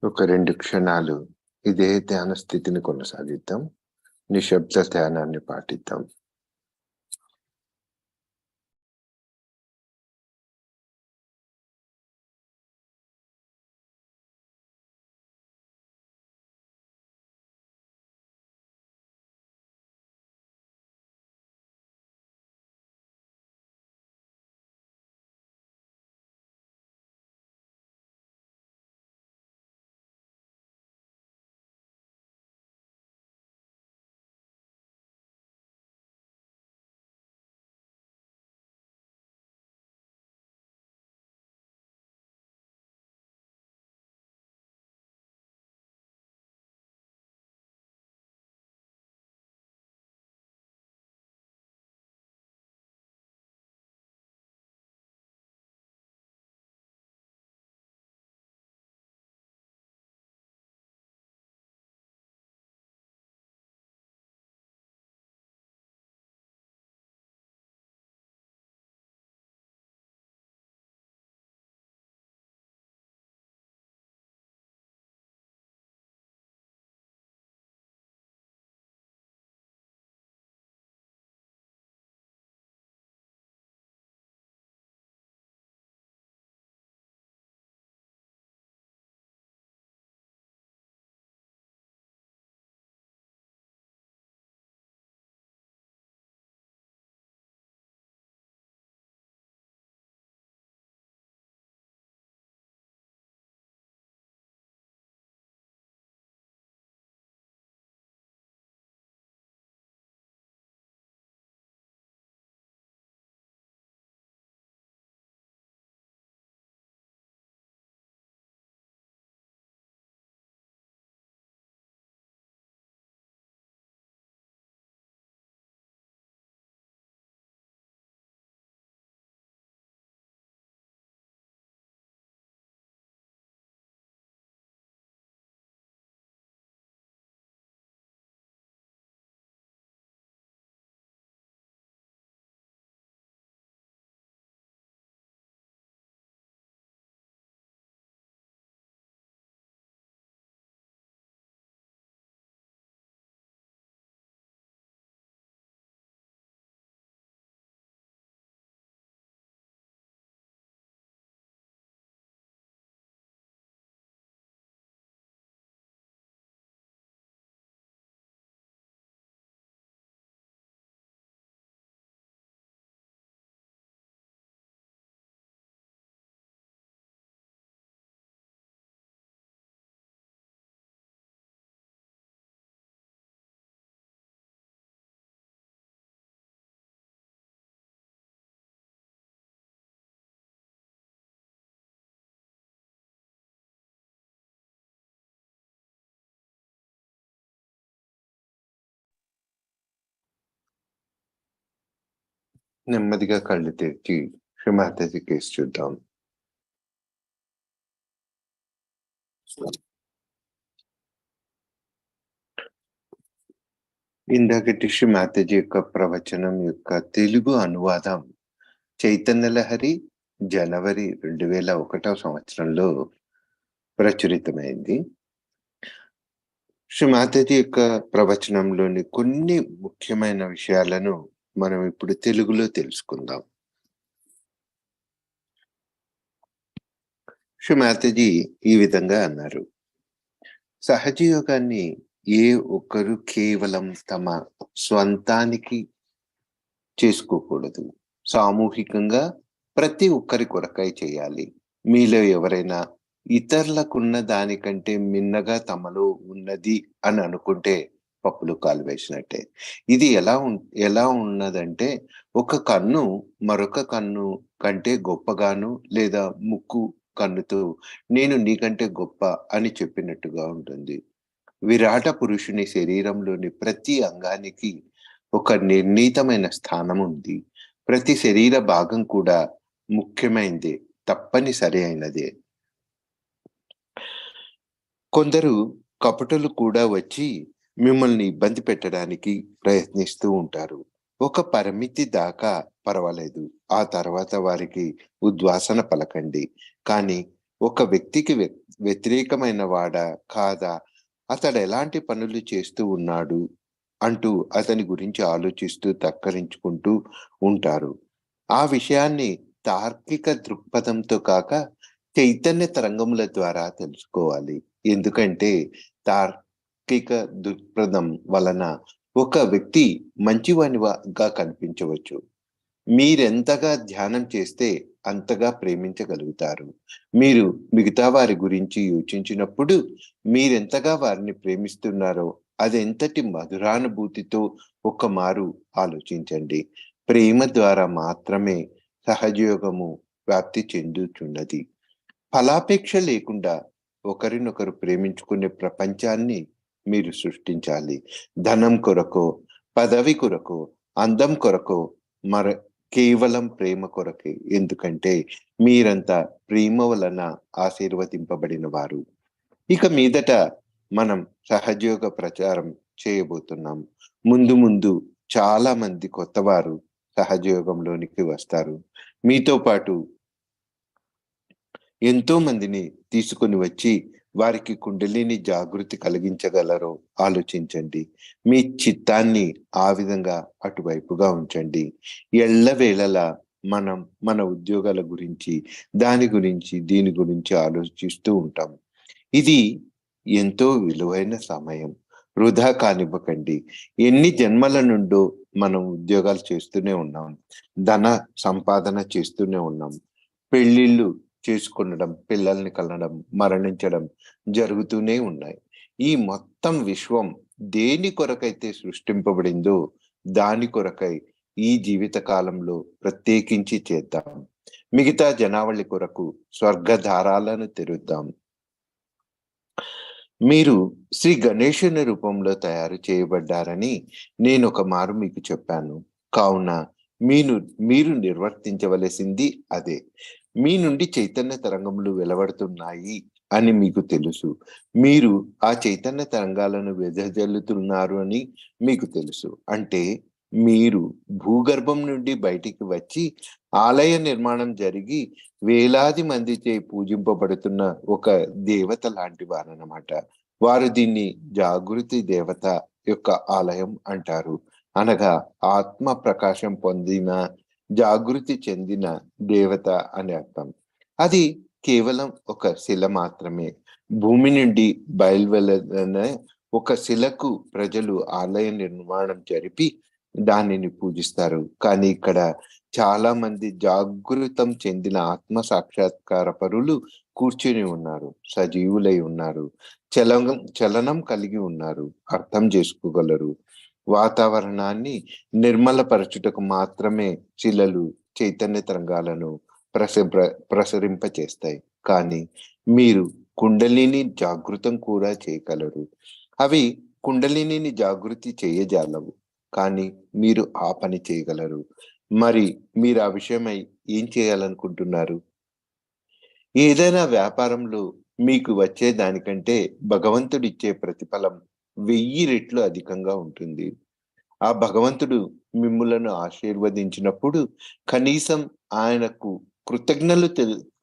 ఒక 2 క్షణాలు ఇదే ధ్యాన స్థితిని కొనసాగిద్దాం. నిశ్శబ్ద ధ్యానాన్ని పాటిద్దాం. నెమ్మదిగా కళ్ళు తెరిచి శ్రీమాతాజీ కేసు చూద్దాం. ఇందాకటి శ్రీమాతాజీ యొక్క ప్రవచనం యొక్క తెలుగు అనువాదం చైతన్యలహరి జనవరి 2001 సంవత్సరంలో ప్రచురితమైంది. శ్రీమాతాజీ యొక్క ప్రవచనంలోని కొన్ని ముఖ్యమైన విషయాలను మనం ఇప్పుడు తెలుగులో తెలుసుకుందాం. శ్రీమాతాజీ ఈ విధంగా అన్నారు: సహజయోగాన్ని ఏ ఒక్కరు కేవలం తమ స్వంతానికి చేసుకోకూడదు. సామూహికంగా ప్రతి ఒక్కరి కొరకై చేయాలి. మీలో ఎవరైనా ఇతరులకున్న దానికంటే మిన్నగా తమలో ఉన్నది అని అనుకుంటే పప్పులు కాలు వేసినట్టే. ఇది ఎలా ఉన్నదంటే, ఒక కన్ను మరొక కన్ను కంటే గొప్పగాను, లేదా ముక్కు కన్నుతో నేను నీకంటే గొప్ప అని చెప్పినట్టుగా ఉంటుంది. విరాట పురుషుని శరీరంలోని ప్రతి అంగానికి ఒక నిర్ణీతమైన స్థానం ఉంది. ప్రతి శరీర భాగం కూడా ముఖ్యమైనదే, తప్పనిసరి అయినదే. కొందరు కపటులు కూడా వచ్చి మిమ్మల్ని ఇబ్బంది పెట్టడానికి ప్రయత్నిస్తూ ఉంటారు. ఒక పరిమితి దాకా పర్వాలేదు, ఆ తర్వాత వారికి ఉద్వాసన పలకండి. కానీ ఒక వ్యక్తికి వ్యతిరేకమైన వాడా కాదా, అతడు ఎలాంటి పనులు చేస్తూ ఉన్నాడు అంటూ అతని గురించి ఆలోచిస్తూ తక్కరించుకుంటూ ఉంటారు. ఆ విషయాన్ని తార్కిక దృక్పథంతో కాక చైతన్య తరంగముల ద్వారా తెలుసుకోవాలి. ఎందుకంటే తార్కిక దృక్పథం వలన ఒక వ్యక్తి మంచివానిగా కనిపించవచ్చు. మీరెంతగా ధ్యానం చేస్తే అంతగా ప్రేమించగలుగుతారు. మీరు మిగతా వారి గురించి యోచించినప్పుడు మీరెంతగా వారిని ప్రేమిస్తున్నారో అదెంతటి మధురానుభూతితో ఒక్క మారు ఆలోచించండి. ప్రేమ ద్వారా మాత్రమే సహజయోగము వ్యాప్తి చెందుతున్నది. ఫలాపేక్ష లేకుండా ఒకరినొకరు ప్రేమించుకునే ప్రపంచాన్ని మీరు సృష్టించాలి. ధనం కొరకో, పదవి కొరకో, అందం కొరకో, కేవలం ప్రేమ కొరకే. ఎందుకంటే మీరంతా ప్రేమ వలన ఆశీర్వదింపబడిన వారు. ఇక మీదట మనం సహజయోగ ప్రచారం చేయబోతున్నాం. ముందు ముందు చాలా మంది కొత్తవారు సహజయోగంలోనికి వస్తారు. మీతో పాటు ఎంతో మందిని తీసుకొని వచ్చి వారికి కుండలిని జాగృతి కలిగించగలరో ఆలోచించండి. మీ చిత్తాన్ని ఆ విధంగా అటువైపుగా ఉంచండి. ఎల్లవేళలా మనం మన ఉద్యోగాల గురించి, దీని గురించి ఆలోచిస్తూ ఉంటాం. ఇది ఎంతో విలువైన సమయం, వృధా కానివ్వకండి. ఎన్ని జన్మల నుండో మనం ఉద్యోగాలు చేస్తూనే ఉన్నాం, ధన సంపాదన చేస్తూనే ఉన్నాం, పెళ్ళిళ్ళు చేసుకునడం, పిల్లల్ని కనడం, మరణించడం జరుగుతూనే ఉన్నాయి. ఈ మొత్తం విశ్వం దేని కొరకైతే సృష్టింపబడిందో దాని కొరకై ఈ జీవిత కాలంలో ప్రత్యేకించి చేద్దాం. మిగతా జనావళి కొరకు స్వర్గధారాలను తెరుద్దాం. మీరు శ్రీ గణేశుని రూపంలో తయారు చేయబడ్డారని నేను ఒక మారు మీకు చెప్పాను. కావున మీరు నిర్వర్తించవలసింది అదే. మీ నుండి చైతన్య తరంగములు వెలువడుతున్నాయి అని మీకు తెలుసు. మీరు ఆ చైతన్య తరంగాలను వెదజల్లుతున్నారు అని మీకు తెలుసు. అంటే మీరు భూగర్భం నుండి బయటికి వచ్చి ఆలయ నిర్మాణం జరిగి వేలాది మంది చే పూజింపబడుతున్న ఒక దేవత లాంటి వారన్నమాట. వారు దీన్ని జాగృతి దేవత యొక్క ఆలయం అంటారు. అనగా ఆత్మ ప్రకాశం పొందిన, జాగృతి చెందిన దేవత అని అర్థం. అది కేవలం ఒక శిల మాత్రమే. భూమి నుండి బయలువెళ్ళిన ఒక శిలకు ప్రజలు ఆలయ నిర్మాణం జరిపి దానిని పూజిస్తారు. కానీ ఇక్కడ చాలా మంది జాగృతం చెందిన ఆత్మ సాక్షాత్కార పరులు కూర్చుని ఉన్నారు, సజీవులై ఉన్నారు, చలనం కలిగి ఉన్నారు, అర్థం చేసుకోగలరు. వాతావరణాన్ని నిర్మలపరచుటకు మాత్రమే శిలలు చైతన్య తరంగాలను ప్రసరింపచేస్తాయి. కానీ మీరు కుండలిని జాగృతం కూడా చేయగలరు. అవి కుండలిని జాగృతి చేయజాలవు, కానీ మీరు ఆ పని చేయగలరు. మరి మీరు ఆ విషయమై ఏం చేయాలనుకుంటున్నారు? ఏదైనా వ్యాపారంలో మీకు వచ్చే దానికంటే భగవంతుడిచ్చే ప్రతిఫలం 1000 రెట్లు అధికంగా ఉంటుంది. ఆ భగవంతుడు మిమ్ములను ఆశీర్వదించినప్పుడు కనీసం ఆయనకు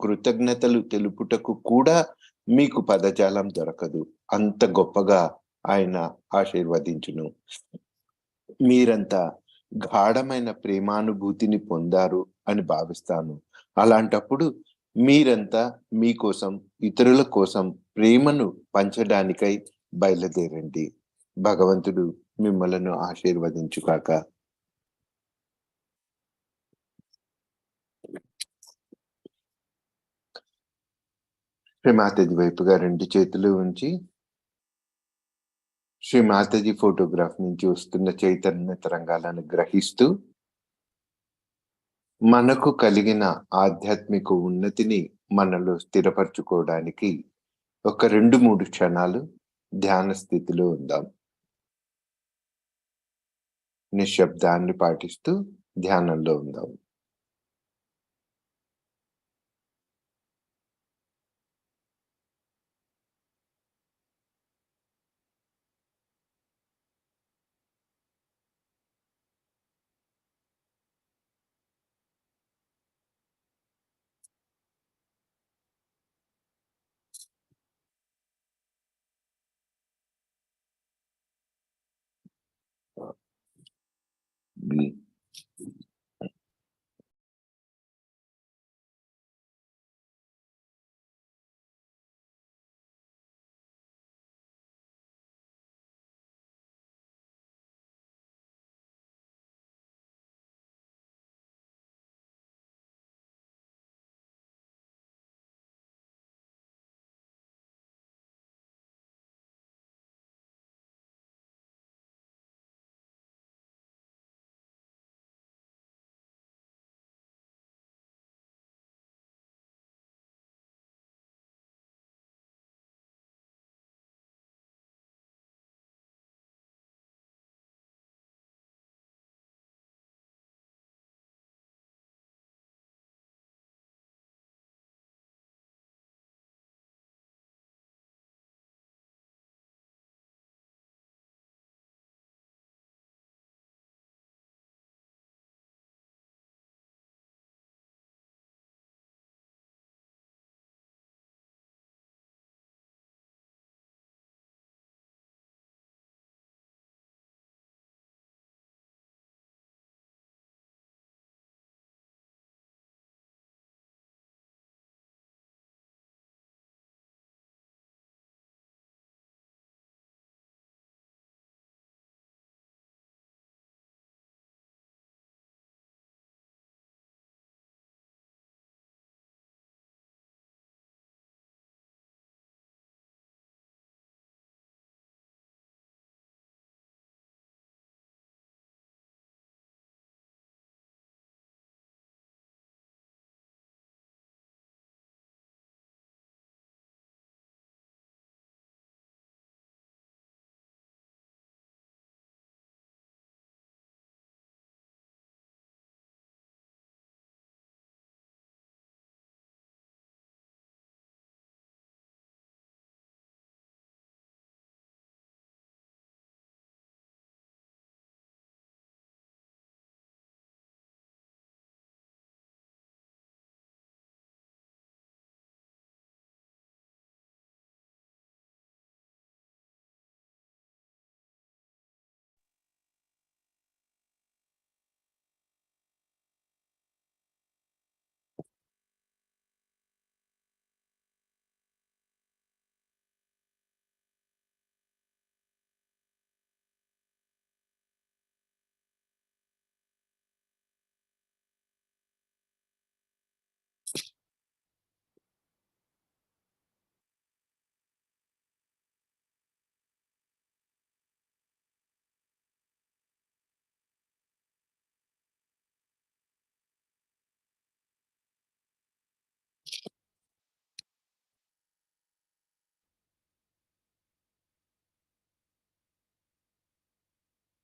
కృతజ్ఞతలు తెలుపుటకు కూడా మీకు పదజాలం దొరకదు. అంత గొప్పగా ఆయన ఆశీర్వదించును. మీరంతా గాఢమైన ప్రేమానుభూతిని పొందారు అని భావిస్తాను. అలాంటప్పుడు మీరంతా మీకోసం, ఇతరుల కోసం ప్రేమను పంచడానికై బయలుదేరండి. భగవంతుడు మిమ్మలను ఆశీర్వదించుగాక. శ్రీ మాతాజీ వైపుగా రెండు చేతులు ఉంచి శ్రీ మాతాజీ ఫోటోగ్రాఫ్ నుంచి వస్తున్న చైతన్య తరంగాలను గ్రహిస్తూ మనకు కలిగిన ఆధ్యాత్మిక ఉన్నతిని మనలో స్థిరపరచుకోవడానికి ఒక 2-3 క్షణాలు ధ్యాన స్థితిలో ఉందాం. నిశ్శబ్దాన్ని పాటిస్తూ ధ్యానంలో ఉందాం.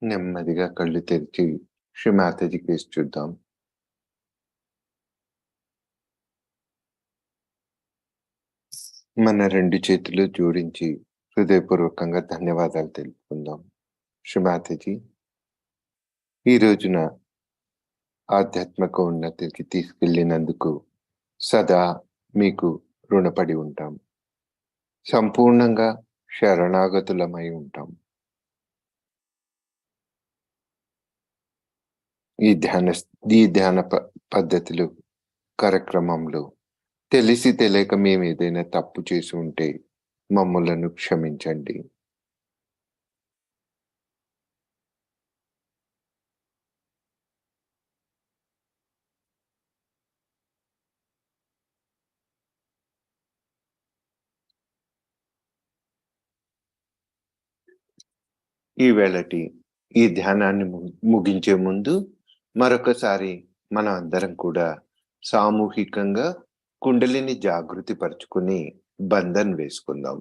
నెమ్మదిగా కళ్ళు తెరిచి శ్రీ మాతాజీ కేసు చూద్దాం. మన రెండు చేతులు జోడించి హృదయపూర్వకంగా ధన్యవాదాలు తెలుపుకుందాం. శ్రీ మాతాజీ, ఈ రోజున ఆధ్యాత్మిక ఉన్నతికి తీసుకెళ్ళినందుకు సదా మీకు రుణపడి ఉంటాం. సంపూర్ణంగా శరణాగతులమై ఉంటాం. ఈ ధ్యాన పద్ధతులు కార్యక్రమంలో తెలిసి తెలియక మేము ఏదైనా తప్పు చేసి ఉంటే మమ్మలను క్షమించండి. ఈ వేళటి ఈ ధ్యానాన్ని ముగించే ముందు మరొకసారి మనం అందరం కూడా సామూహికంగా కుండలిని జాగృతి పరుచుకుని బంధన్ వేసుకుందాం.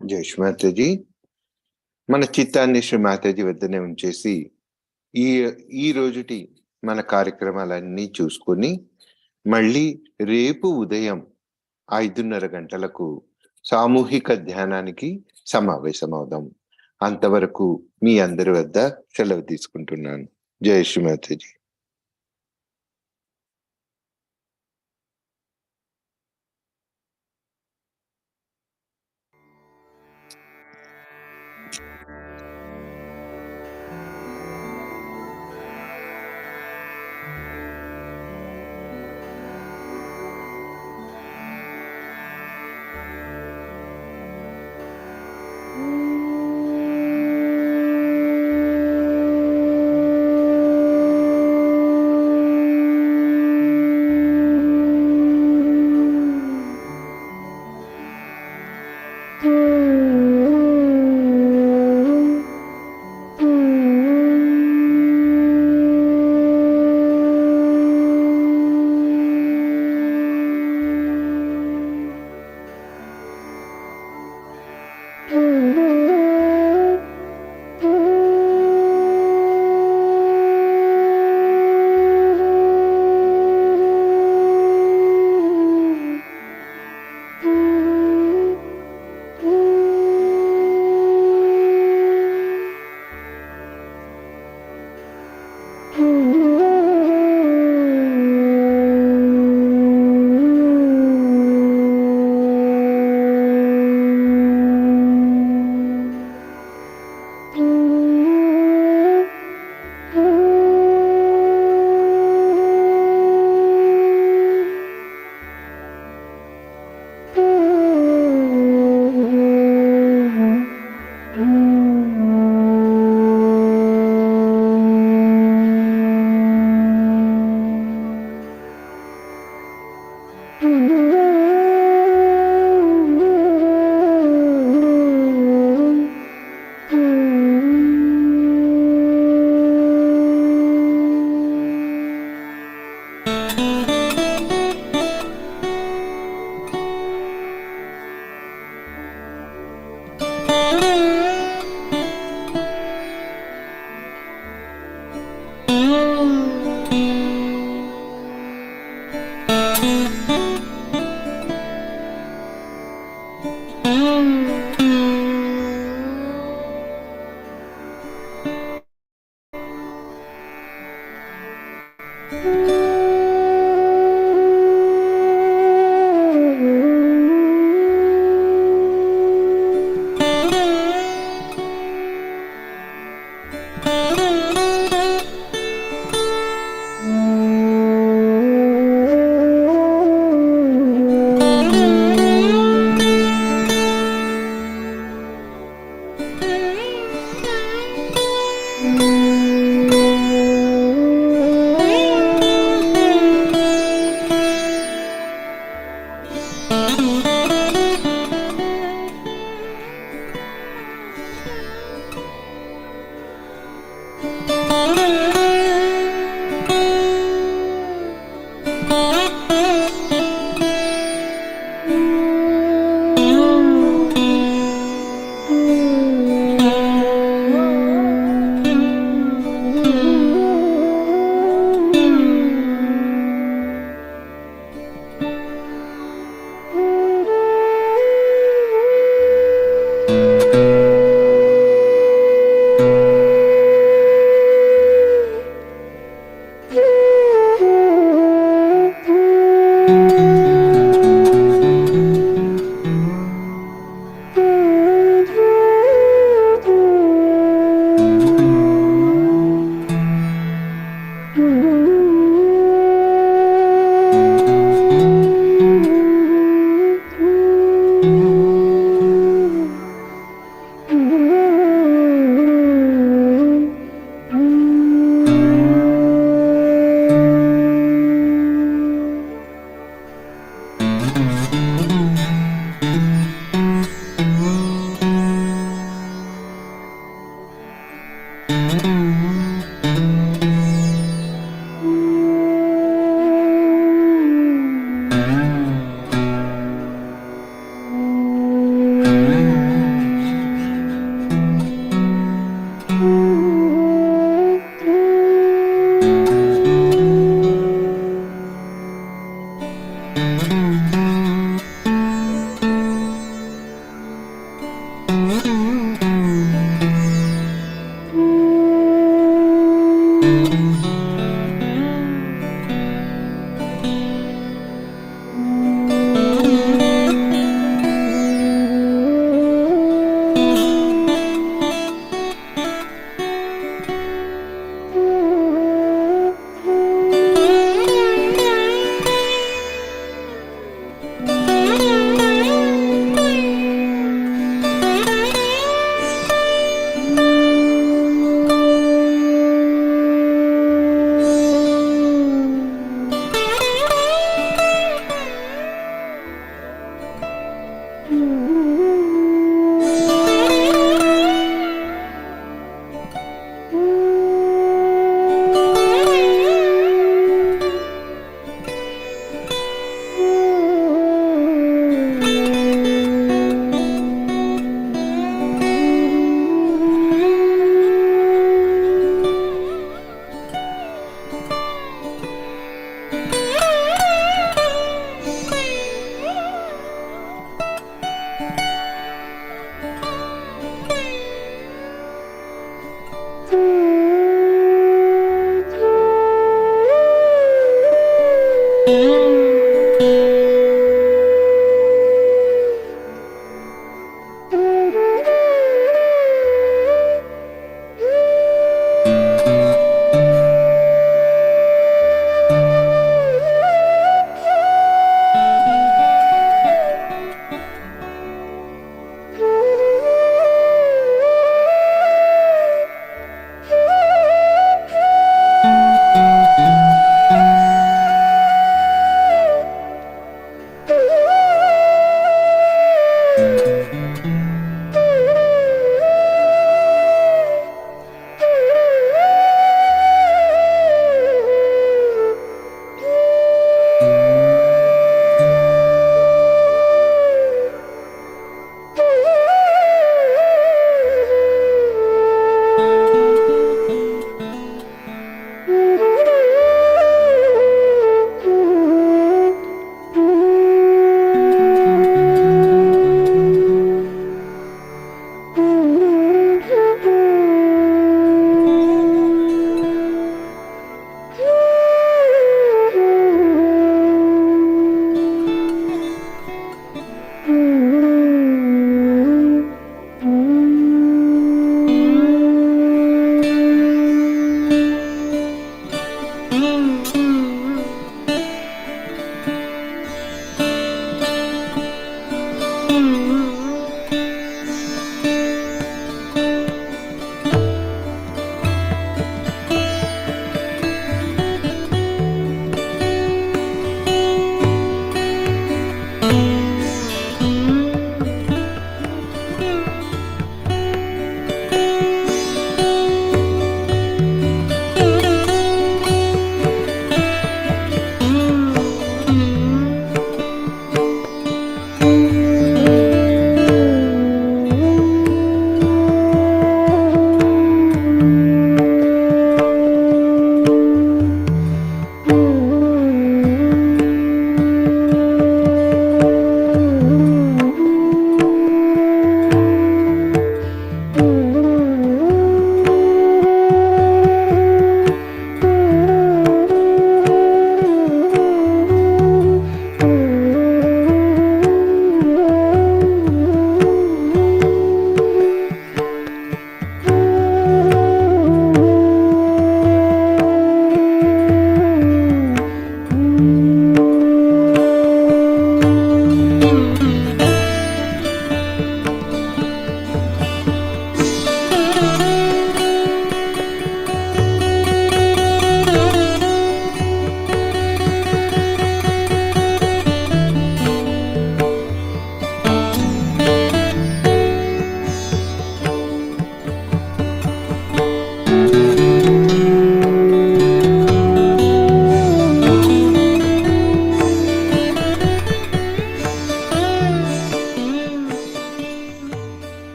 జై శ్రీమాతాజీ. మన చిత్తాన్ని శ్రీమాతాజీ వద్దనే ఉంచేసి ఈ రోజుటి మన కార్యక్రమాలన్నీ చూసుకొని మళ్ళీ రేపు ఉదయం 5:30 గంటలకు సామూహిక ధ్యానానికి సమావేశమవుదాం. అంతవరకు మీ అందరి వద్ద సెలవు తీసుకుంటున్నాను. జై శ్రీమాతాజీ.